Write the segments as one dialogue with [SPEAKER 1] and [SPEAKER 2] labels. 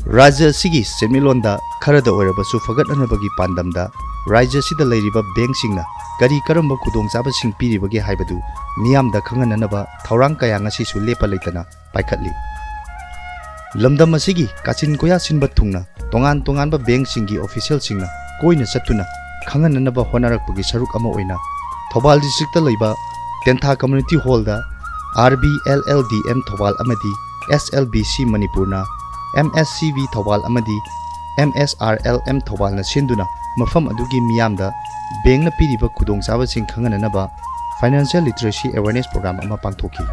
[SPEAKER 1] राज्य असिगी सेन्मिलोंदा खरदा ओइरबसु फगतनबगी पांदमदा राज्य सिदा लेरिबा बैंकसिंगना करी करंबा खुदोंचाबसिंग पीरिबगे हाइबदु मियामदा खंगननबा थौरांग कया ngasisu लेपा लेतना पाइखतली लमदम असिगी काचिन कोया सिनबा थुंगना तोंगान तोंगानबा बैंकसिंगी ऑफिशियलसिंगना कोइना चतुना खंगननबा होनारकपगी सरुक अमा ओइना थौबाल डिस्ट्रिक्ट लैबा तेंथा कम्युनिटी हॉलदा RBLLDM थौबाल अमदी SLBC मणिपुरना MSCV थौबाल अमदी MSRLM थौबालना सिंदुना मफम अदुगी मियामदा बैंकना पीरिबा खुदोंचाबसिंग खंगननबा फाइनेंशियल लिटरेसी अवेयरनेस प्रोग्राम अमा पांथोखी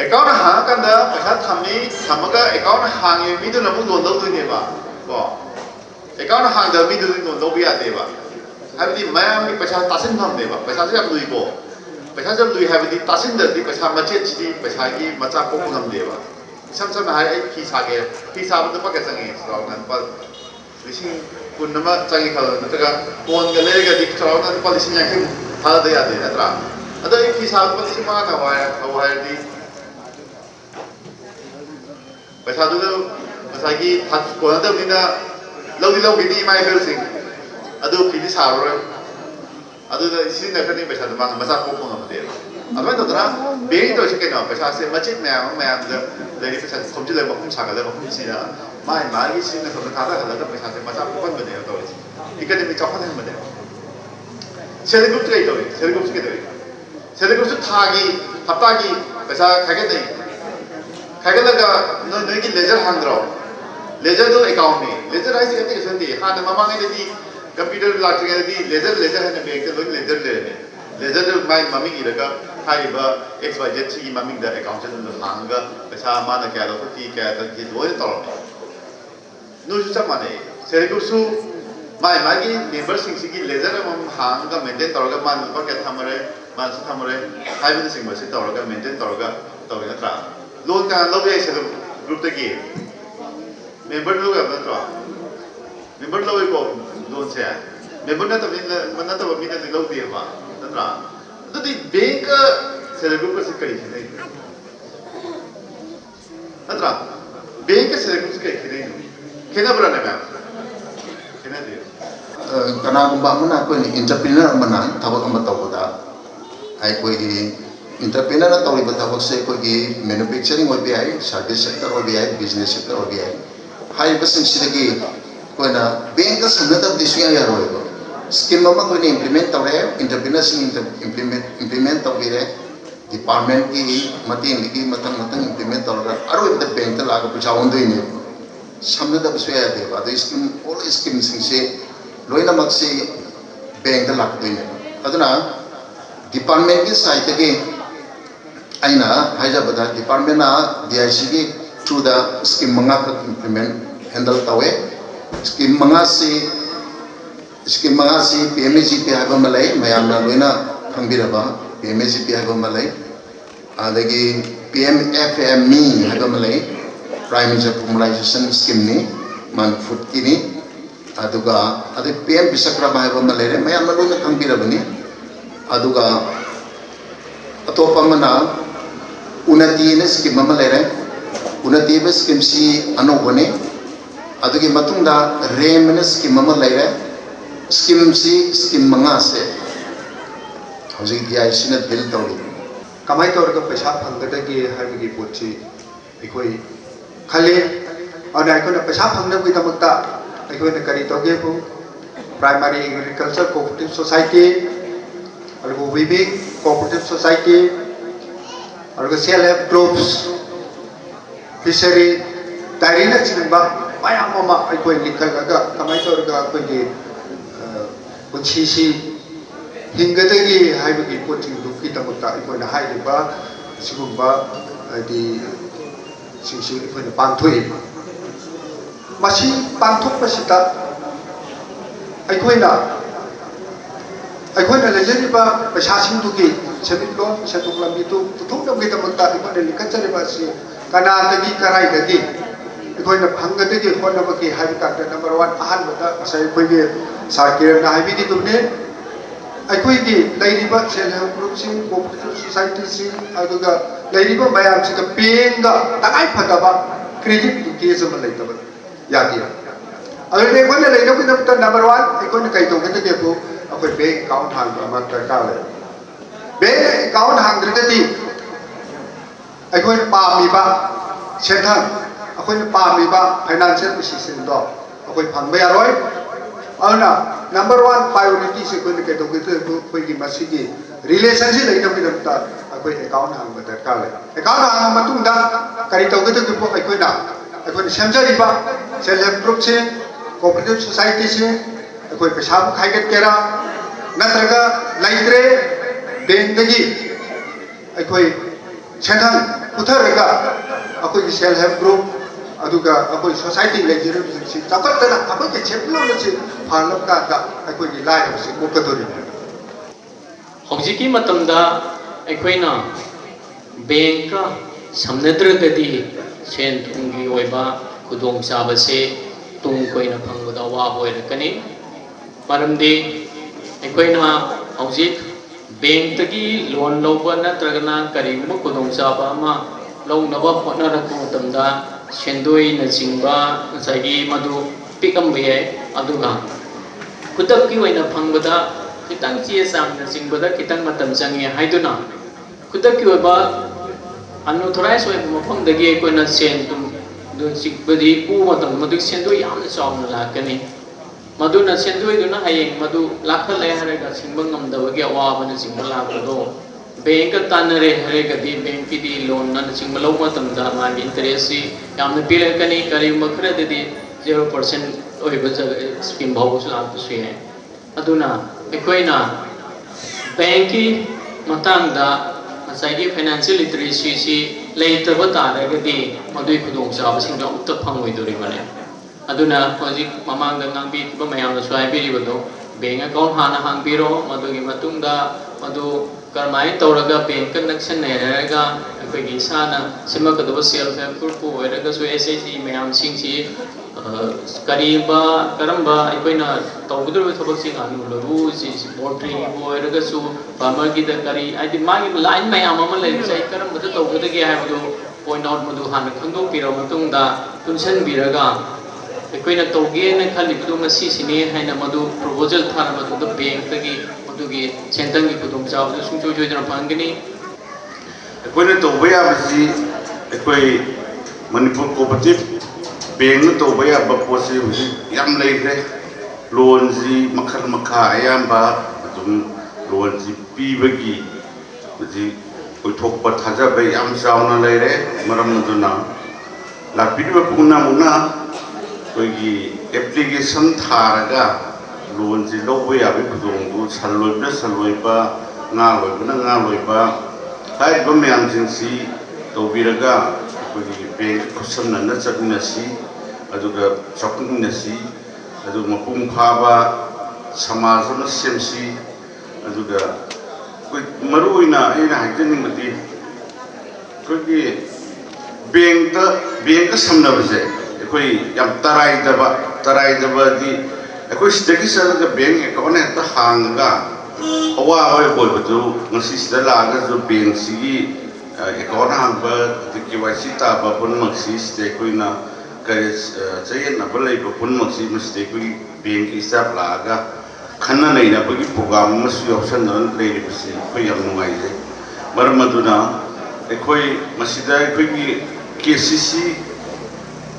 [SPEAKER 2] account hang kanda paisa thamni thamaga account hangi midu na mung dondau tu ne ba ko account hang da midu ni dondau bi ade ba habdi mayam ni paisa tasin tham ne ba paisa jam lui ko paisa jam lui habdi tasin da di paisa machet chi paisa gi macha ko ngam de ba sam sam hai ai phi sa ge phi sa bu pa ka changi so nan pa lising kun nama changi khal na ta kon ga le ga dik so nan pa lising ya ki ha de ya de na tra ado ai phi sa bu lising ma na wa di पैसा तो पैसा की हाथ कोना तो बिना लो बिनी my Helsing अदो फिदी सारो अदो इसी ने करने पैसा तो मांग मसा को को मते अब तो तरा बेंग तो से केनो पैसा से मचित मैम द लेरी पैसा खमजि ले मखम सागा ले मखम सिना माय मागी सिना तो खाता खाता तो पैसा से मसा को बने तो इकदम चौखन है मते सेल ग्रुप के तो सेल ग्रुप के तो सेल ग्रुप से थागी हफ्ता की पैसा खाके नहीं खागलगा नोगी लेजर हांद्रो लेजर दो अकाउंट में लेजर आइस कहते हैं संती हां ममांगे देदी कंप्यूटर लाटगे देदी लेजर है बैंक तो लेजर ले लेजर माय मम्मी की लगा हाइबा XYZ की मम्मी द अकाउंट से हांगा पैसा माना क्या लो फटी क्या तक की दो तो नो जुसा माने सेरेगुसु माय मागी मेंबर सिंग की लेजर मम हांगा मेंटेन तोरगा मान पर क्या थमरे मान से थमरे हाइबन सिंग से तोरगा मेंटेन तोरगा तोरगा लोन का लो भी ऐसे ग्रुप तक ही मेंबर लोग अपना तो मेंबर लोग को लोन से मेंबर ना तो मिन लो दिए बा तो दी बैंक से ग्रुप से करी थी नहीं बैंक से ग्रुप से करी थी नहीं केना बरा ने मैम केना दे
[SPEAKER 3] कना गुंबा मना कोई एंटरप्रेन्योर मना थबक अम तौबदा आई कोई इंटरप्रेन्योर तौरी थबक से कोई मैन्युफैक्चरिंग हो भी सर्विस सेक्टर हो भी बिजनेस सेक्टर हो भी हाई बसिंग कोई ना बैंक का संगत दिशा यार हो स्कीम कोई इम्प्लीमेंट तौर इंटरप्रेन्योर इम्प्लीमेंट तौर डिपार्टमेंट की मतेंग की मतंग इम्प्लीमेंट तौर अरोब बैंक लाग पैसा होंदोइने समझदबसु यादेब अद स्कीम ऑल स्कीम से लोइनमक से बैंक लाकदोइने अदुना डिपार्टमेंट की साइड के आइना हाइजाबदा डिपार्टमेंट DIC की थ्रू द स्कीम मंगा का इम्प्लीमेंट हैंडल तवे स्कीम मंगा से PMAGP हाइबा मलै मयामना लोइना खंबिरबा PMAGP हाइबा मलै आदगी PMFME हाइबा मलै प्राइम मिनिस्टर फॉर्मलाइजेशन स्कीम नि मान फूड की नि अदुगा अदे PM विश्वकर्मा हाइबा मलै रे मयामना लोइना खंबिरबनी अदुगा अतोपमना उन्नति ने स्कीम अमा लेरे उन्नति बे स्कीम सी अनोबने अदुगी मतुंगदा रेम ने स्कीम अमा लेरे स्कीम मंगा से हौजी DIC ने बिल तौरी
[SPEAKER 4] कमाई तौरगा पैसा फंगदगी हाइबगी पोची एकोई खाली और आइकोना पैसा फंगनबगी तमक्ता आइकोना करी तोगे बु प्राइमरी एग्रीकल्चर कोऑपरेटिव सोसाइटी और विविक कोऑपरेटिव सोसाइटी और self help groups fishery dairy चिंबा मयाम अमा अइकोई लिखलगा कमाई तौरगा कोई पुछीसी हिंगदगी हाइबगी पोचिंग दुखी तमक्ता अइकोना हाइबा सिगुबा दि सिंसि अइकोना पांथोइ मसी पांथोकपसिता अइकोना लेजरीबा पैसा सिंदुगी सेमिटलोन सेतुक लंबी तो पुथोकनबगी तमक्ता अइकोना लिखचरीबा से कनादगी कराइदगी ꯑꯩꯈꯣꯏꯅ ꯐꯪꯒꯗꯒꯤ ꯍꯣꯠꯅꯕꯒꯤ ꯍꯥꯏꯕ ꯀꯥꯟꯗ ꯅꯝꯕꯔ 1 ꯑꯍꯥꯟꯕꯗ ꯉꯁꯥꯏ ꯑꯩꯈꯣꯏꯒꯤ ꯁꯥꯔꯀꯦꯔꯅ ꯍꯥꯏꯕꯤꯔꯤꯗꯨꯅꯤ ꯑꯩꯈꯣꯏꯒꯤ ꯂꯩꯔꯤꯕ ꯁꯦꯜꯐ ꯍꯦꯜꯞ ꯒ꯭ꯔꯨꯞꯁꯤꯡ ꯀꯣꯑꯣꯄꯔꯦꯇꯤꯚ ꯁꯣꯁꯥꯏꯇꯤꯁꯤꯡ ꯑꯗꯨꯒ ꯂꯩꯔꯤꯕ ꯃꯌꯥꯝꯁꯤꯒ ꯕꯦꯡꯒ ꯇꯉꯥꯏꯐꯗꯕ ꯀ꯭ꯔꯦꯗꯤꯠ ꯂꯤꯡꯀꯦꯖ ꯑꯃ ꯂꯩꯇꯕ ꯌꯥꯗꯦ ꯑꯗꯨꯗꯤ ꯑꯩꯈꯣꯏꯅ ꯂꯩꯅꯕꯒꯤꯗꯃꯛꯇ ꯅꯝꯕꯔ 1 ꯑꯩꯈꯣꯏꯅ ꯀꯩ ꯇꯧꯒꯗꯒꯦꯕꯨ ꯑꯩꯈꯣꯏ ꯕꯦꯡ ꯑꯦꯀꯥꯎꯟ ꯍꯥꯡꯕ ꯑꯃ ꯗꯔꯀꯥꯔ ꯂꯩ ꯕꯦꯡ ꯑꯦꯀꯥꯎꯟ ꯍꯥꯡꯗ꯭ꯔꯒꯗꯤ ꯑꯩꯈꯣꯏꯅ ꯄꯥꯝꯃꯤꯕ ꯁꯦꯟꯊꯪ ꯑꯩꯈꯣꯏꯅ ꯄꯥꯝꯃꯤꯕ ꯐꯥꯏꯅꯥꯟꯁꯤꯌꯦꯜ ꯑꯦꯁꯤꯁꯇꯦꯟꯁꯗꯣ ꯑꯩꯈꯣꯏ ꯐꯪꯕ ꯌꯥꯔꯣꯏ ꯑꯗꯨꯅ ꯅꯝꯕꯔ 1 ꯄ꯭ꯔꯥꯏꯌꯣꯔꯤꯇꯤꯁꯦ ꯑꯩꯈꯣꯏꯅ ꯀꯩꯗꯧꯒꯗꯒꯦꯕꯨ ꯑꯩꯈꯣꯏꯒꯤ ꯃꯁꯤꯒꯤ ꯔꯤꯂꯦꯁꯟꯁꯤ ꯂꯩꯅꯕꯒꯤꯗꯃꯛꯇ ꯑꯩꯈꯣꯏ ꯑꯦꯀꯥꯎꯟ ꯍꯥꯡꯕ ꯗꯔꯀꯥꯔ ꯂꯩ ꯑꯦꯀꯥꯎꯟ ꯍꯥꯡꯕ ꯃꯇꯨꯡꯗ ꯀꯔꯤ ꯇꯧꯒꯗꯒꯦꯕꯨ ꯑꯩꯈꯣꯏꯅ ꯁꯦꯝꯖꯔꯤꯕ ꯁꯦꯜꯐ ꯍꯦꯜꯞ ꯒ꯭ꯔꯨꯞꯁꯤꯡ cooperative society अखोई पैसा खाईगत केरा नत्रगा लाइत्रे बैंक दगी अखोई सेंथन पुथरगा अखोई सेल्फ हेल्प ग्रुप अदुगा अखोई सोसाइटी लेजिरो से चकतना अखोई के चेपलो से फालब का अखोई की लाइफ से मुकदोरी
[SPEAKER 5] हौजिकी मतमदा अखोइना बैंक का समनद्रगदी सेन थुंगी ओइबा खुदोंग चाबसे तुम कोइना फंगदा वाब ओइरकनी मरमदि अखोइना हौजिक बैंक तगी लोन लौबा नत्रगना करिगुम खुदोंग चाबा अमा लौनबा होटनरक मतमदा सेंदोई नचिंबा नसागी मदु पिकम्बे अदुगा खुदक्की ओइना फंगदा खितंग चे साम नचिंबदा खितंग मतम चंगे हाइदुना खुदक्की ओइबा अनऑथराइज ओइबा मफमदगी अखोइना सेन तुम चिकबदी पू मतम मदु सेंदोई यामना चावना लाकनी मदुना सेंदोईदुना हयेंग मदु लाखले हरेगा सिंबंग ngамदबगी अवाबना सिंग लाकदो बैंक तानरे हरेगदी बैंक की लोन न सिंग लो मतमदा मागी इंटरेस्ट सी यामना पिरकनी करी मखरददी 0% ओइबा स्कीम भावसु लाकसु है अदुना अखोइना बैंक की मतंगदा मसाइगी फाइनेंशियल लिटरेसी सी लेतब तारगदी मदुई खुदोंग चाबसिंग अमत फंगोइदोरिबने अदुना हजिक ममांग ngambi ba mayam na swai biribodo bank account हाना हांगबिरो मदुगी मतुंगदा मदु करमाय तौरगा बैंक कनेक्शन नेरगा अखोइगी साना सिमकदब सेल्फ हेल्प ग्रुप ओइरगा सो एसएजी मयाम सिंगसी करीबा करंबा अखोइना तौगदर थबकसिंग अनुलरु सि पोल्ट्री ओइरगा सु फार्मर की द करी आदि मागी लाइन मयाम अमा लेसै करंबदा तौगदगे हाबदो पॉइंट आउट मदु हाना खंदो पिरो मतुंगदा तुनसन बिरगा अखोइना तौगेना खलिबदो मसीसिने हाइना मदु प्रपोजल थाना मदु बैंक तगी मदुगी सेंटंगी खुदोंग चाबदो सुंचो जोइदना फंगनी
[SPEAKER 2] अखोइना तौबा याबसि अखोइ मणिपुर कोऑपरेटिव बैंक न तौबा याबा पोसे याम लेख्रे लोन जी मखल मखा अयाम्बा अदुम लोन जी पीबगी जी ओइथोकपा थाजाबा याम चावना लेरे मरम मदुना लापिबा पुना मुना कोई एप्लीकेशन थारगा लोन से लौब याबे खुदोंगदु सलोइबा सलोइबा nga loiba हाइबा मयाम जिंसी तौबिरगा कोई बैंक खुसमना न चटनसी अदुगा चपनसी अदु मपुंग फाबा समाज न सेमसी अदुगा कोई मरुइना आइना हाइजनिंगबदी कोई बैंक समनबसे अखोई याम तराइदबदी अखोई सिदगी चलगा बैंक अकाउंट हेक्ता हांगा अवा ओय बोलबदु ngasi sida laga जो बैंक सिगी अकाउंट हांगबा केवाईसी ताबा पुनमक्सी स्टे कोइना करे चयन नबलై पुनमक्सी मस्ते कोइ बैंक स्टाफ लागा खन्ना नैना बगी प्रोग्राम मसु ऑप्शन न लेरिबसी कोइ याम नुगाइजे मरमदुना अखोई मसिदा अखोई केसीसी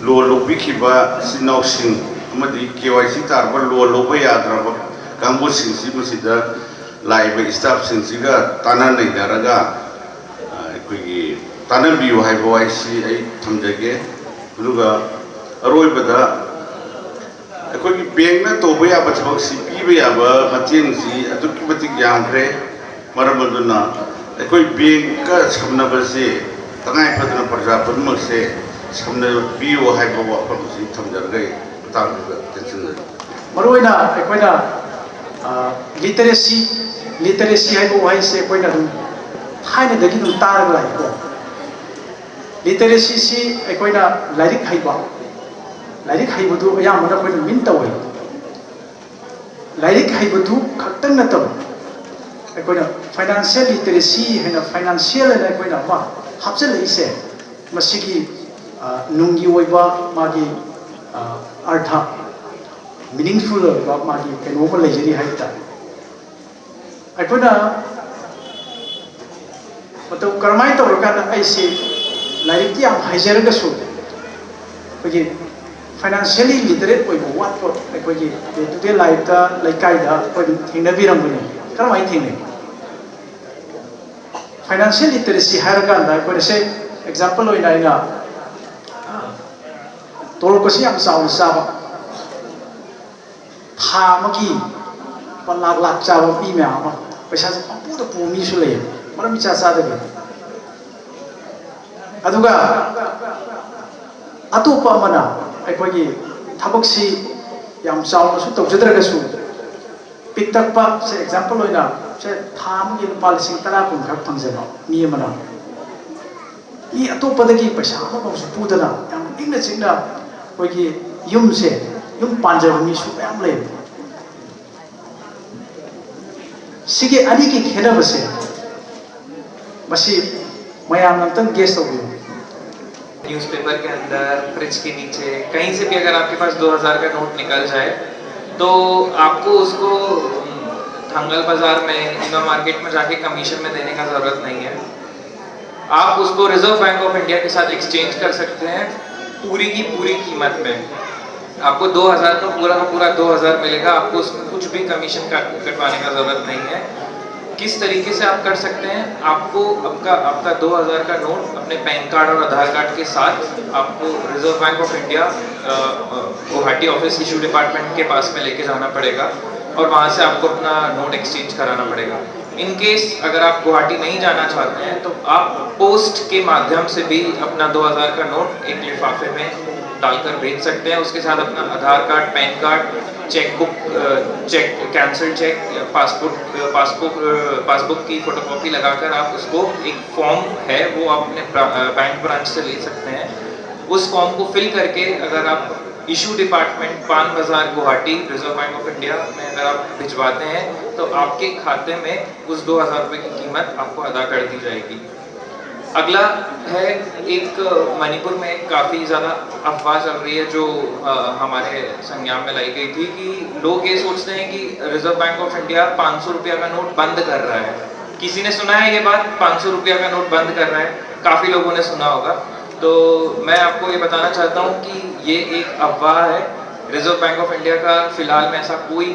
[SPEAKER 2] लो लोबिखिबा सिनौसिंग अमदि केवाईसी तारबा लो लोबा याद्रबा कांबु सिंसी मसिदा लाइबा स्टाफ सिंसिगा ताना नैदारगा अखोई ताना बियु हाइबो आइसी आई थमजगे दुगा अरोइबदा अखोई बैंक ना तोबा याबा थबकसी पीबा याबा मतेंगसी अदुकी मतिक यामख्रे मरमदुना अखोई बैंक का समनबसे तंगाई फदना प्रजा पुनमसे समने बियो हाइबो वाफमसी थमजरगै तांगगा टेंशन
[SPEAKER 6] मरोइना अखोइना लिटरेसी हाइबो वाइसे अखोइना दुम थाइना दगी दुम तारग लाइको लिटरेसी सी अखोइना लाइरिक हाइबा लाइक हाइबदु अयामना कोई मिन तवे लाइक हाइबदु खक्तंग नतब अकोना फाइनेंशियल लिटरेसी है फाइनेंशियल है अकोना मा हापचल इसे मसिगी नुंगी ओइबा मागी अर्थ मीनिंगफुल ओइबा मागी केनोम लेजरी हाइता अकोना मतलब करमाई तौरकान ऐसे लाइक की हम हाइजरगसु अगे फाइनेंशियली लिटरेट ओइबो वाटको अकोगी डे टू डे लाइफ दा लाइकाइदा कोई थेंगनबिरंबनी करमाई थेंगने फाइनेंशियल लिटरेसी हारकांदा कोई से एग्जांपल होइना इना तोल कोसी हम साउन साबा था मकी लाख लाख चाबा पी में आमा पैसा से पंपुदा पुमी सुले मरम इचा सादबे अदुगा अतोपा मना अखोगी थबकसी याम चावनसु तौजद्रगसु पिकतकपा से एग्जांपल होइना से थामगी लुपा लिसिंग 10 कुन खक फंगजेबा मी मना मी अतोपदगी पैसा अमबसु पुदना याम इंगना चिंगना कोगी युम पांजब मी सु याम ले सिगे अनी की खेनबसे बसी मयाम नंतन गेस तौबियो
[SPEAKER 7] न्यूज़पेपर के अंदर, फ्रिज के नीचे, कहीं से भी अगर आपके पास 2000 का नोट निकल जाए तो आपको उसको थंगल बाजार में ईमा मार्केट में जाके कमीशन में देने का ज़रूरत नहीं है। आप उसको रिजर्व बैंक ऑफ इंडिया के साथ एक्सचेंज कर सकते हैं पूरी की पूरी कीमत में। आपको 2000 का पूरा 2000 मिलेगा, आपको उसमें कुछ भी कमीशन कटवाने का ज़रूरत नहीं है। किस तरीके से आप कर सकते हैं, आपको आपका 2000 का नोट अपने पैन कार्ड और आधार कार्ड के साथ आपको reserve bank of India Guwahati office issue department के पास में लेके जाना पड़ेगा और वहाँ से आपको अपना नोट एक्सचेंज कराना पड़ेगा। इन केस अगर आप गुवाहाटी नहीं जाना चाहते हैं तो आप पोस्ट के माध्यम से भी अपना 2000 का नोट एक लिफाफे में डालकर भेज सकते हैं। उसके साथ अपना Aadhaar card, PAN card, chequebook, cancel cheque, passbook की फोटोकॉपी लगाकर आप उसको एक फॉर्म है वो आप अपने बैंक ब्रांच से ले सकते हैं। उस फॉर्म को फिल करके अगर आप इशू डिपार्टमेंट पान बाजार Guwahati reserve bank of India में अगर आप भिजवाते हैं तो आपके खाते में उस 2000 रुपये की कीमत आपको अदा कर दी जाएगी। अगला है एक मणिपुर में काफ़ी ज़्यादा अफवाह चल रही है जो हमारे संज्ञान में लाई गई थी कि लोग ये सोचते हैं कि रिजर्व बैंक ऑफ इंडिया 500 रुपया का नोट बंद कर रहा है। किसी ने सुना है ये बात, 500 रुपया का नोट बंद कर रहा है? काफ़ी लोगों ने सुना होगा। तो मैं आपको ये बताना चाहता हूँ कि ये एक अफवाह है। रिजर्व बैंक ऑफ इंडिया का फिलहाल में ऐसा कोई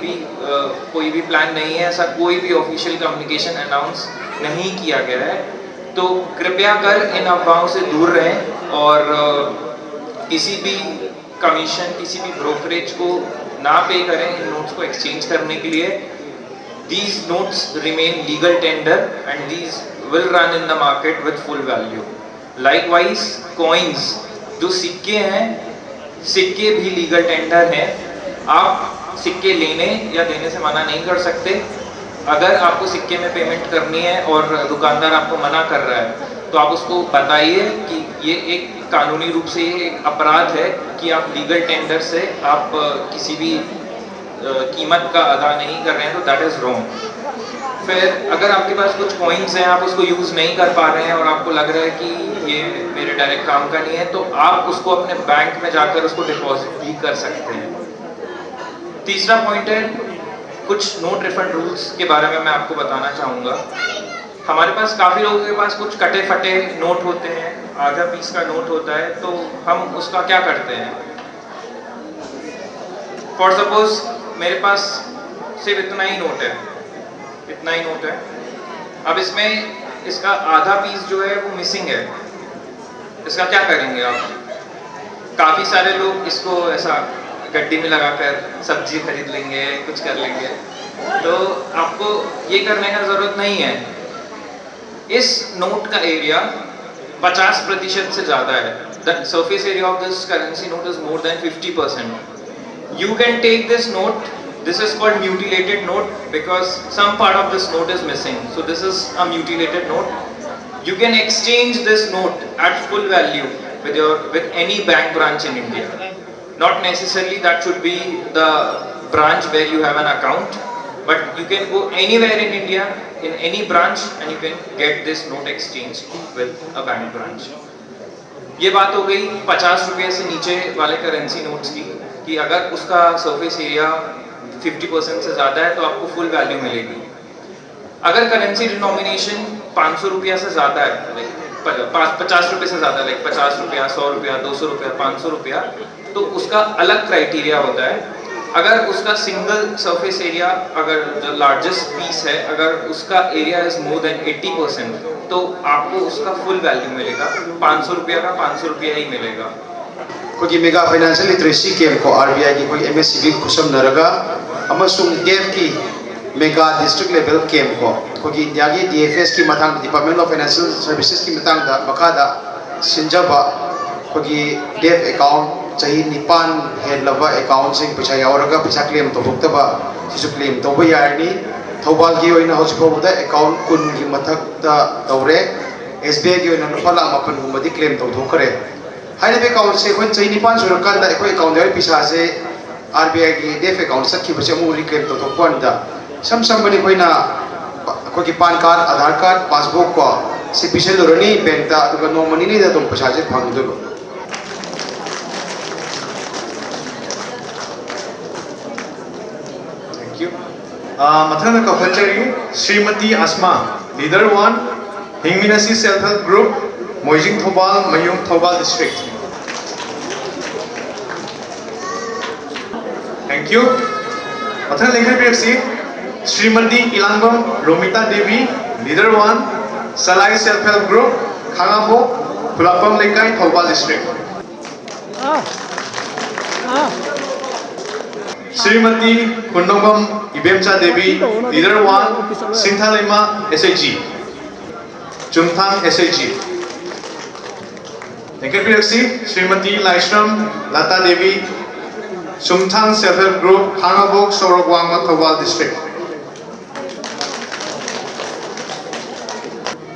[SPEAKER 7] भी प्लान नहीं है, ऐसा कोई भी ऑफिशियल कम्युनिकेशन अनाउंस नहीं किया गया है। तो कृपया कर इन अफवाहों से दूर रहें और किसी भी कमीशन, किसी भी ब्रोकरेज को ना पे करें इन नोट्स को एक्सचेंज करने के लिए। These notes remain legal tender and these will run in the market with full value. Likewise, coins जो सिक्के हैं, सिक्के भी लीगल टेंडर हैं। आप सिक्के लेने या देने से मना नहीं कर सकते। अगर आपको सिक्के में पेमेंट करनी है और दुकानदार आपको मना कर रहा है तो आप उसको बताइए कि ये एक कानूनी रूप से ये एक अपराध है कि आप लीगल टेंडर से आप किसी भी कीमत का अदा नहीं कर रहे हैं, तो दैट इज़ रॉन्ग। फिर अगर आपके पास कुछ कॉइन्स हैं, आप उसको यूज़ नहीं कर पा रहे हैं और आपको लग रहा है कि ये मेरे डायरेक्ट काम का नहीं है, तो आप उसको अपने बैंक में जाकर उसको डिपॉजिट भी कर सकते हैं। तीसरा पॉइंट है कुछ नोट रिफंड रूल्स के बारे में मैं आपको बताना चाहूँगा। हमारे पास काफ़ी लोगों के पास कुछ कटे फटे नोट होते हैं, आधा पीस का नोट होता है, तो हम उसका क्या करते हैं। फॉर सपोज मेरे पास सिर्फ इतना ही नोट है। अब इसमें इसका आधा पीस जो है वो मिसिंग है। इसका क्या करेंगे आप? काफ़ी सारे लोग इसको ऐसा गड्डी में लगाकर सब्जी खरीद लेंगे, कुछ कर लेंगे। तो आपको ये करने का ज़रूरत नहीं है। इस नोट का एरिया 50% से ज़्यादा है। The surface area of this currency note is more than 50%. You can take this note. This is called mutilated note because some part of this note is missing. So this is a mutilated note. You can exchange this note at full value with any bank branch in India. Not necessarily that should be the branch where you have an account, but you can go anywhere in India, in any branch, and you can get this note exchange with a bank branch. ये बात हो गई 50 रुपये से नीचे वाले currency notes की, कि अगर उसका सरफेस एरिया 50% से ज़्यादा है तो आपको फुल वैल्यू मिलेगी। अगर करेंसी डिनोमिनेशन 500 रुपया से ज़्यादा है, लाइक 50 रुपये से ज़्यादा, लाइक 50 रुपया, 100 रुपया, 200 रुपया, 500 रुपया, तो उसका अलग क्राइटेरिया होता है। अगर उसका सिंगल सरफेस एरिया, अगर जो लार्जेस्ट पीस है, अगर उसका एरिया इज मोर देन 80%, तो आपको उसका फुल वैल्यू मिलेगा। 500 रुपया का 500 रुपया ही मिलेगा।
[SPEAKER 4] कोई मेगा फाइनेंशियल लिटरेसी कैंप को आरबीआई की कोई एमएससीबी खुशम नरगा अमसुंग डेफ की मेगा डिस्ट्रिक्ट लेवल कैंप को कोई इंडिया की डीएफएस की मतांग डिपार्टमेंट ऑफ फाइनेंशियल सर्विसेज की मतांग दा मखादा सिंजबा कोई डेफ अकाउंट चाहे निपान हेलबा अकाउंट से पैसा यावरगा पैसा क्लेम तौथोक्तबा सिसु क्लेम तौबा यारनी थौबाल की ओइना हौजिफावदा अकाउंट 10 की मथक्ता तौरे एसबीआई की ओइना लुपा लाख 8 गुमदी क्लेम तौथोकरे हाइबे अकाउंट से कोई चाहे निपान सुरकांदा कोई अकाउंट दर पैसा से आरबीआई की डेफ अकाउंट सखी बसे मु रिक्लेम तौथोकपनदा सम बनी कोइना कोई पान कार्ड आधार कार्ड पासबुक को से पिसेलुरनी बैंकता अदुगा नोमनी ने दम पैसा से फंगदो।
[SPEAKER 8] मथन कफचरी श्रीमती आसमा लीडर 1 हिंगमिनासी self help group Moijing Thoubal मयूम थौबाल डिस्ट्रिक्ट। Thank you. मथन लेंखरबिरसी Shrimati Ilangam Romita Devi leader 1 Salai self help group खांगाबो Khulapham Leikai Thoubal district. Shrimati Kundongam Ibemcha Devi leader 1 Sinthalema SHG Chumthang SHG. नेकेपिरक्सी Shrimati Laishram Lata Devi Chumthang self help group खांगाबोक सोरगवांग थौबाल डिस्ट्रिक्ट।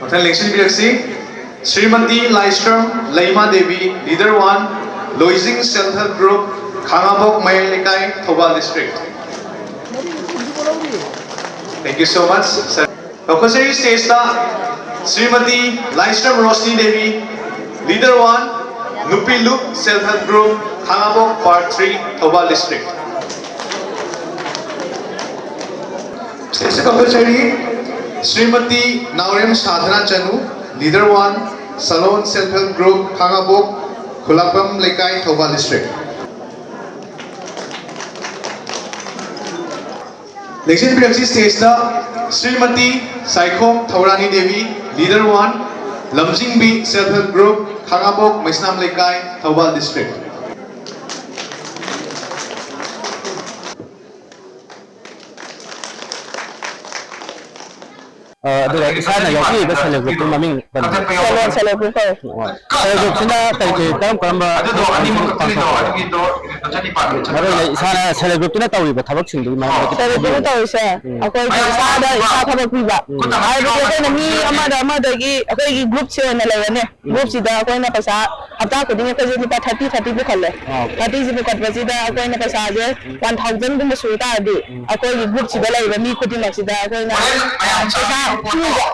[SPEAKER 8] मथन लेक्शन पिरक्सी Shrimati Laishram Laima Devi leader 1 लोइजिंग self help group खांगाबोक Mayal Leikai Thoubal district. Thank you so much, sir. Local stage ता श्रीमती लाइश्रम रोशनी देवी लीडर 1 नुपी लुक सेल्फ हेल्प ग्रुप खांगाबोक part 3 Thoubal district. Compulsory Shrimati Naorem Sadhana Chanu leader 1 सलोन सेल्फ हेल्प ग्रुप खांगाबोक खुलापम लेकाई थौबाल डिस्ट्रिक्ट। लेक्शन पिरक्सी स्टेज ता Shrimati Saikhom Thourani Devi leader 1 Lamjingbi self help group खांगाबोक मैसनाम लेकाई थौबाल डिस्ट्रिक्ट।
[SPEAKER 9] ꯑꯗꯨꯒ ꯏꯁꯥꯅ ꯌꯥꯎꯕꯤꯔꯤꯕ ꯁꯦꯜꯐ ꯍꯦꯜꯞ ꯒ꯭ꯔꯨꯞꯀꯤ ꯃꯃꯤꯡ ꯁꯦꯜꯐ ꯍꯦꯜꯞ ꯒ꯭ꯔꯨꯞꯁꯤꯅ ꯀꯔꯤ ꯀꯔꯝꯕ ꯃꯔꯨꯑꯣꯏꯅ ꯏꯁꯥꯅ ꯁꯦꯜꯐ ꯍꯦꯜꯞ ꯒ꯭ꯔꯨꯞꯇꯨꯅ ꯇꯧꯔꯤꯕ ꯊꯕꯛꯁꯤꯡꯗꯨꯒꯤ ꯃꯔꯝꯗ ꯁꯦꯜꯐ ꯍꯦꯜꯞ ꯒ꯭ꯔꯨꯞꯅ ꯇꯧꯔꯤꯁꯦ ꯑꯩꯈꯣꯏꯒꯤ ꯏꯁꯥꯗ ꯏꯁꯥ ꯊꯕꯛ ꯄꯤꯕ ꯍꯥꯏꯕꯗꯤ ꯑꯩꯈꯣꯏꯅ ꯃꯤ ꯑꯃꯗꯒꯤ ꯑꯩꯈꯣꯏꯒꯤ ꯒ꯭ꯔꯨꯞꯁꯦ ꯑꯣꯏꯅ ꯂꯩꯔꯅꯤ ꯒ꯭ꯔꯨꯞꯁꯤꯗ ꯑꯩꯈꯣꯏꯅ ꯄꯩꯁꯥ ꯍꯞꯇꯥ ꯈꯨꯗꯤꯡꯒꯤ ꯑꯩꯈꯣꯏꯁꯦ ꯂꯨꯄꯥ 30 ꯄꯨꯈꯠꯂꯦ 30ꯁꯤ ꯄꯨꯈꯠꯄꯁꯤꯗ ꯑꯩꯈꯣꯏꯅ ꯄꯩꯁꯥꯁꯦ 1000ꯒꯨꯝꯕ ꯁꯨ ꯇꯥꯔꯗꯤ ꯑꯩꯈꯣꯏꯒꯤ ꯒ꯭ꯔꯨꯞꯁꯤꯗ ꯂꯩꯔꯤꯕ ꯃꯤ ꯈꯨꯗꯤꯡꯃꯛꯁꯤꯗ ꯑꯩꯈꯣꯏꯅ ꯄꯩꯁꯥ ꯄꯤꯕ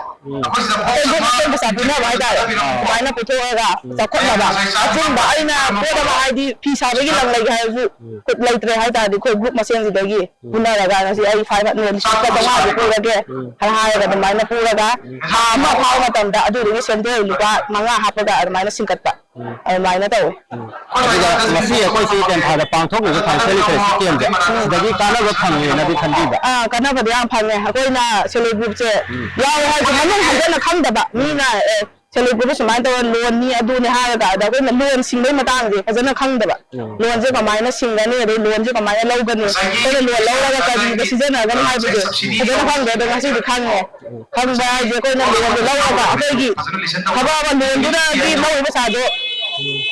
[SPEAKER 9] ꯑꯩꯈꯣꯏ ꯄꯩꯁꯥ ꯄꯤꯅꯕ ꯍꯥꯏꯇꯥꯔꯦ ꯑꯗꯨꯃꯥꯏꯅ ꯄꯨꯊꯣꯛꯑꯒ ꯆꯥꯎꯈꯠꯅꯕ ꯑꯆꯨꯝꯕ ꯑꯩꯅ ꯄꯣꯠ ꯑꯃ ꯍꯥꯏꯗꯤ ꯐꯤ ꯁꯥꯕꯒꯤ ꯂꯪ ꯂꯩꯒꯦ ꯍꯥꯏꯔꯁꯨ ꯂꯩꯇ꯭ꯔꯦ ꯍꯥꯏꯇꯥꯔꯗꯤ ꯑꯩꯈꯣꯏ ꯒ꯭ꯔꯨꯞ ꯃꯁꯦꯟꯁꯤꯗꯒꯤ ꯄꯨꯅꯔꯒ ꯉꯁꯤ ꯑꯩ 500 ꯄꯨꯔꯒꯦ ꯍꯥꯏꯔꯒ ꯑꯗꯨꯃꯥꯏꯅ ꯄꯨꯔꯒ ꯊꯥ ꯑꯃ ꯐꯥꯎꯕ ꯃꯇꯝꯗ ꯑꯗꯨꯗꯒꯤ ꯁꯦꯟꯗꯣꯏ ꯂꯨꯄꯥ 5 ꯍꯥꯞꯄꯒ ꯑꯗꯨꯃꯥꯏꯅ ꯁꯤꯡꯀꯠꯄ ꯑꯗꯨꯃꯥꯏꯅ ꯇꯧꯋꯦ ꯑꯗꯨꯒ ꯉꯁꯤ ꯑꯩꯈꯣꯏꯁꯤ ꯇꯦꯟꯊꯥꯗ ꯄꯥꯡꯊꯣꯛꯂꯤꯕ ꯐꯥꯏꯅꯥꯟꯁꯤꯌꯦꯜ ꯂꯤꯇꯔꯦꯁꯤ ꯀꯦꯝꯁꯦ ꯁꯤꯗꯒꯤ ꯀꯥꯟꯅꯕ ꯐꯪꯉꯦꯅꯗꯤ ꯈꯟꯕꯤꯕ
[SPEAKER 10] ꯀꯥꯟꯅꯕꯗꯤ ꯌꯥꯝ ꯐꯪꯉꯦ ꯑꯩꯈꯣꯏꯅ ꯁꯦꯜꯐ ꯍꯦꯜꯞ ꯒ꯭ꯔꯨꯞꯁꯦ ꯌꯥꯎꯋꯦ ꯍꯥꯏꯁꯦ ꯃꯃꯤꯡ ꯍꯟꯖꯟꯅ ꯈꯪꯗꯕ ꯃꯤꯅ ꯁꯦꯜꯐ ꯍꯦꯜꯞ ꯒ꯭ꯔꯨꯞꯁꯦ ꯁꯨꯃꯥꯏꯅ ꯇꯧꯔ ꯂꯣꯟꯅꯤ ꯑꯗꯨꯅꯤ ꯍꯥꯏꯔꯒ ꯑꯗ ꯑꯩꯈꯣꯏꯅ ꯂꯣꯟ ꯁꯤꯡꯕꯒꯤ ꯃꯇꯥꯡꯁꯦ ꯐꯖꯅ ꯈꯪꯗꯕ ꯂꯣꯟꯁꯦ ꯀꯃꯥꯏꯅ ꯁꯤꯡꯒꯅꯤ ꯑꯗꯩ ꯂꯣꯟꯁꯦ ꯀꯃꯥꯏꯅ ꯂꯧꯒꯅꯤ ꯑꯩꯈꯣꯏꯅ ꯂꯣꯟ ꯂꯧꯔꯒ ꯀꯔꯤꯗ ꯁꯤꯖꯤꯟꯅꯒꯅꯤ ꯍꯥꯏꯕꯁꯦ ꯐꯖꯅ ꯈꯪꯗꯦ ꯑꯗꯣ ꯉꯁꯤꯗꯤ ꯈꯪꯉꯦ ꯈꯪꯕ ꯍꯥꯏꯁꯦ ꯑꯩꯈꯣꯏꯅ ꯂꯣꯟꯁꯦ ꯂꯧꯔꯒ ꯑꯩꯈꯣꯏꯒꯤ ꯊꯕꯛ ꯑꯃ ꯂꯣꯟꯗꯨꯅꯗꯤ ꯂꯧꯔꯤꯕ ꯄꯩꯁꯥꯗꯣ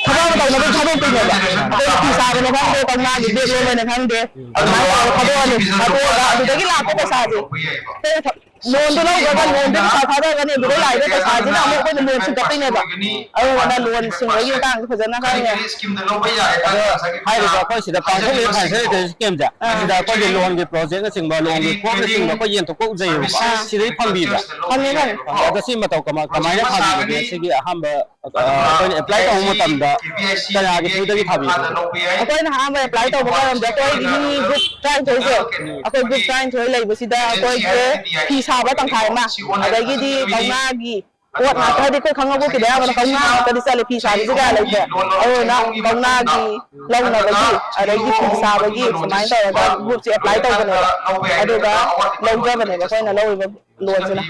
[SPEAKER 10] ꯊꯕꯛ ꯑꯃ ꯇꯧꯅꯕ ꯊꯥꯗꯣꯛꯇꯣꯏꯅꯦꯕ ꯑꯩꯈꯣꯏꯅ ꯐꯤ ꯁꯥꯕꯅ ꯈꯪꯗꯦ ꯀꯧꯅꯥꯒꯤ ꯕꯦꯛ ꯂꯣꯟꯕꯅ ꯈꯪꯗꯦ ꯑꯗꯨꯃꯥꯏꯅ ꯇꯧꯔꯒ ꯊꯥꯗꯣꯛꯑꯅꯤ ꯊꯥꯗꯣꯛꯑꯒ ꯑꯗꯨꯗꯒꯤ ꯂꯥꯛꯄ ꯄꯩꯁꯥꯁꯦ ꯑꯩꯈꯣꯏꯅ
[SPEAKER 9] loan do law loan do sa tha da ni do lai da sa ji na mo ko loan sin ka ne ba ai wa loan sin ga yi tang pha na ka ne
[SPEAKER 3] scheme da lo ba ya
[SPEAKER 11] hai da ko si da pang thok le phan se de scheme ja si da ko loan ge project sing ba loan ge ko sing ba ko yen to ko je ba si dei phang bi ba
[SPEAKER 9] phang ne ba
[SPEAKER 11] da si ma to ka ma na pha bi si gi aham ba ko apply to mo tam da da ga thu da gi pha bi
[SPEAKER 9] ko na ha ba apply to ba da ko ni group try to se ko group try to lai ba si da ko ge pi sa ba tang thai ma da gi di ka na gi ko na ta di ko khang bu ki da ba ka na ta di sa le pi sa di ga lai ke na ka na gi long na ba gi da gi pi sa ba gi mai to da group si apply to ba ne adu ga long ja ba ne ko na lo ba loan sila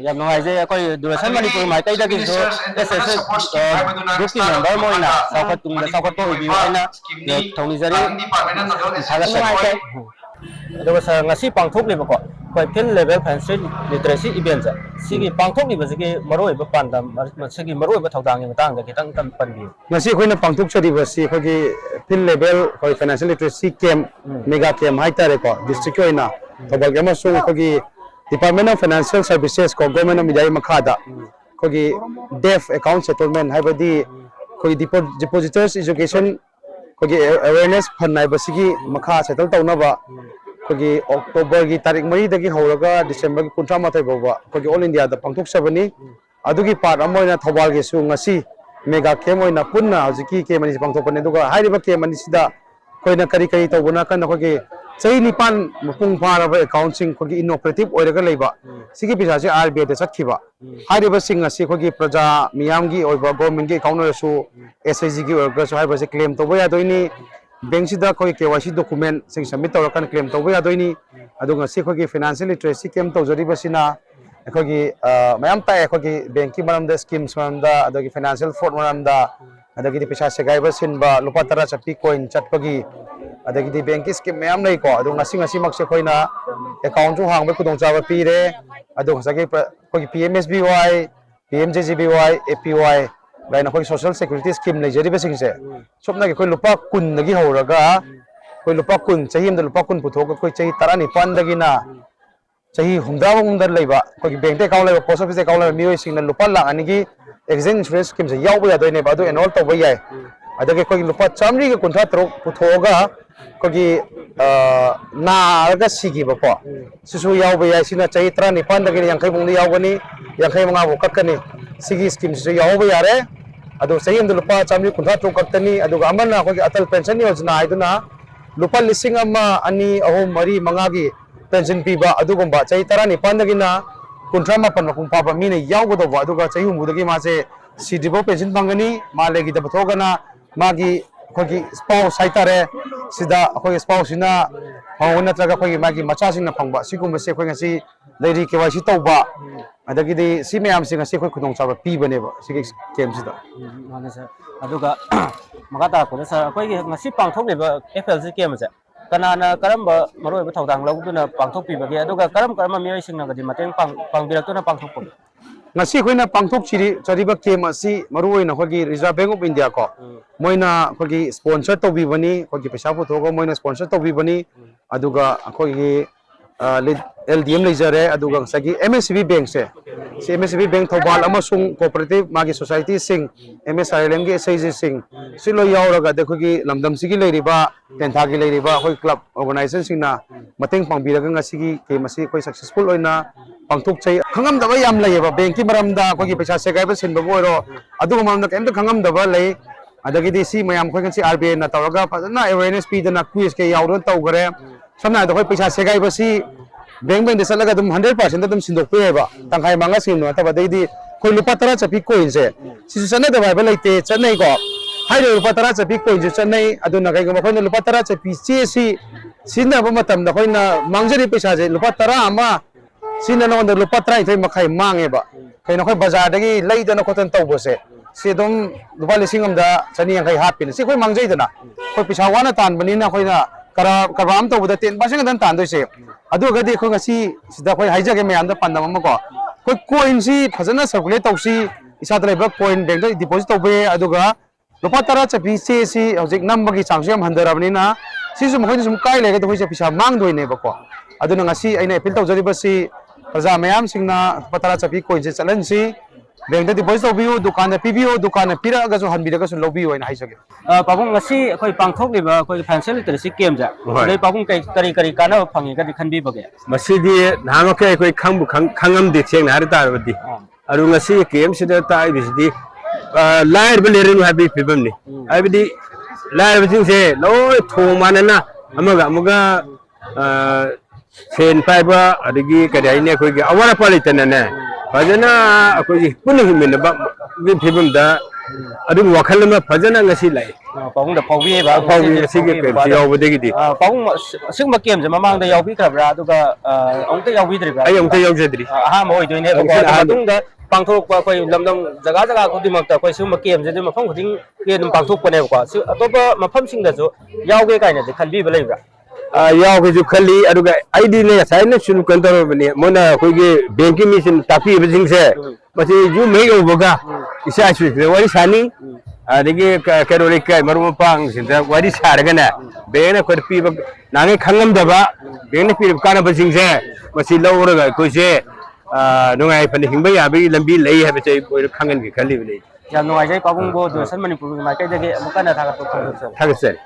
[SPEAKER 11] yam no ai je ko duration manipur mai kai da gi so ss group ki member mo na sa ka tung da sa ka to bi wa na thong ni jari thaga sa aduga sa ngasi pangthok le ba ko field level financial literacy event ja sigi pangthok ni ba sigi maroi ba pandam sigi maroi ba thodang ni matang da kitang tam panbi
[SPEAKER 12] ngasi khoina pangthok chari ba si khogi field level khoi financial literacy camp mega camp hai tare ko district oina thobal gama so khogi department of financial services ko government of midai makhada khogi deaf account settlement hai badi khogi depositors education khogi awareness fund nai ba sigi makha settle tawna ba khogi october gi tarik 3 dagi horaga december gi 13 bawa khogi all india da pangthok sabani adugi part amoina thobal gi su ngasi mega camp oina punna hojiki ke mani pangthok pane duga hairiba ke mani sida koina kari kari tawbuna kan khogi sei nipan mupung pharaba accounting khogi inoperative oiraga leiba sigi pisa se rba da sakhiba hairiba singa si khogi praja miyam gi oiba government gi account su sag gi orga so haiba se claim to boya doini bank sida khoi KYC document sing submit to kan claim to boya doini adunga si khogi financial literacy camp to jari basina khogi mayam ta khogi bank ki maram da schemes maram da adogi financial fraud maram da adagi pisa se gai basin ba lupa tara chapi coin chatpagi adagi di bank scheme mayam nei ko adunga ngasi mak se khoina account ju hang ba kudong cha ba pi re adunga sagi khogi PMSBY PMJGBY APY lain khoi social security scheme nei jeri basing se sopna gi khoi lupa kun nagi horaga khoi lupa kun chahim da lupa kun puthok khoi chahi tarani pan dagi na chahi humda humdar leiba khoi bank te account leiba post office account leiba mioi sing na lupa lang ani gi exam insurance scheme se yaw ba doi ne ba do enroll to ba yai adagi khoi lupa chamri gi kuntra trok puthoga khoi na ga sigi ba ko sisu yaw ba yai sina chahi tarani pan dagi yang khai bung yaw gani yang khai manga bo kakani sigi scheme se yaw ba yare adu sayim du lupa chamri kuntra trok kaktani adu ga amana khoi atal pension yojana aiduna lupa lising amma ani ahom mari manga gi pension piba adu gomba chahi tarani pan dagi na kuntra mapan makung papa mine yaw go do ba adu ga chahi mu dagi ma se sidibo pension bangani ma legi da thogana magi khogi spouse saitare sida khoi spouse sina hawna traga khoi magi macha sing na phangba sigum se khoi ngasi leiri KYC tawba adagi di si mayam sing ngasi khoi khudong chaba pi bane ba sigi camp sida
[SPEAKER 11] mane sa aduga makata ko sa khoi gi ngasi pangthok le ba FLC camp ja kanana karamba maroi ba thodang lawduna pangthok pi ba ge aduga karama mioi sing na ga di mateng pangbirak to na pangthok ko
[SPEAKER 12] ngasi khoina pangthok chariba camp asi maroi na khogi Reserve Bank of India ko moina khogi sponsor to bi bani khogi paisa pu thogo moina sponsor to bi bani aduga khogi LDM lejare aduga sagi MSCB bank se MSCB bank thobal amasung cooperative magi society sing MSILM ge SIG sing silo yauraga dekhogi lamdam sigi leiriba tentha gi leiriba khoi club organization singna mateng pangbiraga ngasigi ke masi khoi successful oina pangthok chai khangam daba yam laiba bank ki maramda khogi paisa segai ba sin ba boiro aduga maramda kemta khangam daba lei adagi di si mayam khoi kan si RBI na tawraga phajana awareness pi dana quiz ke yaudon tawgare samna da khoi paisa segai ba si bank de salaga dum 100% dum sindok pe ba tangkai manga sim no ta ba dei di khoi lupa tara chapi coin se si sana da ba laite chanai ko hai de lupa tara chapi coin je chanai aduna kai ko khoi lupa tara chapi che si sinna ba matam da khoi na mangjari paisa je lupa tara ama sinna no da lupa tara thai makhai mange ba kai na khoi bazar dagi leidana khotan tawbo se si dum lupa lising am da chani yang kai hapin si khoi mangjai dana khoi paisa wana tan bani na khoi na karam to buda 10% dan tan doi se adu ga de khoi ngasi sida khoi haija ge mayam da pandam ma ko khoi coin si phajana circulate tawsi isa da leba coin bank da deposit to be adu ga lupa tara chapi se si hojik number gi changsu yam handarabni na si sum khoi sum kai le ga khoi se pisa mang doi ne ba ko adu na ngasi aina appeal taw jari ba si प्रजा ma'am सिंगना पतरा चपी coin से चलन सी bank deposit तौबियो दुकान पीबियो दुकान पीरगसु हनबिरगसु लौबियो होइन हाइसके
[SPEAKER 11] पाबुंग ngasi khoi pangthokliba khoi financial literacy game ja dei pabung kai kari kana phangi ka khanbi bage
[SPEAKER 13] masidi nang ke khoi khangbu khangam de cheng har tar badi aru ngasi game sida ta ibisdi lair belerin habi pibam ni abidi lair bisin se loi thong manana amaga sen paiba adigi kadai ne khoi ge awara palitana ne fajana khoi puni min ba pibam da adum wakhal ma fajana ngasi lai
[SPEAKER 11] pabung da pawbi ba
[SPEAKER 13] pawbi si ge ke yaw bodegi di
[SPEAKER 11] pabung singma game je mamang da yawbi khabra aduga ongta yawbi dri ba
[SPEAKER 13] ai ongta yawjedri
[SPEAKER 11] aha mo idoi ne ko adung da pangthok pa koi lamdam jaga jaga ko dimak ta koi singma game je mafam khuding ke dum pangthok pa ne ko atopa mafam sing da jo yawge kai ne khalbi ba lai ba
[SPEAKER 13] yaw ke ju khali aduga id ne sai ne sun kan tar bani mona khoi ge banking mission tapi bising se masi ju me go boga isa su wari sani adigi karoli kai marum pang sinda wari sarga na bena khor pi nangai khangam da ba bena pi kana bising se masi lawra ga ko se nungai pani hingba ya bi lambi lei ha be chai khangan ge khali bi lei
[SPEAKER 11] ya nungai jai pabung bo do san manipur ma kai de ge amaka na tha ka to khang
[SPEAKER 13] thag se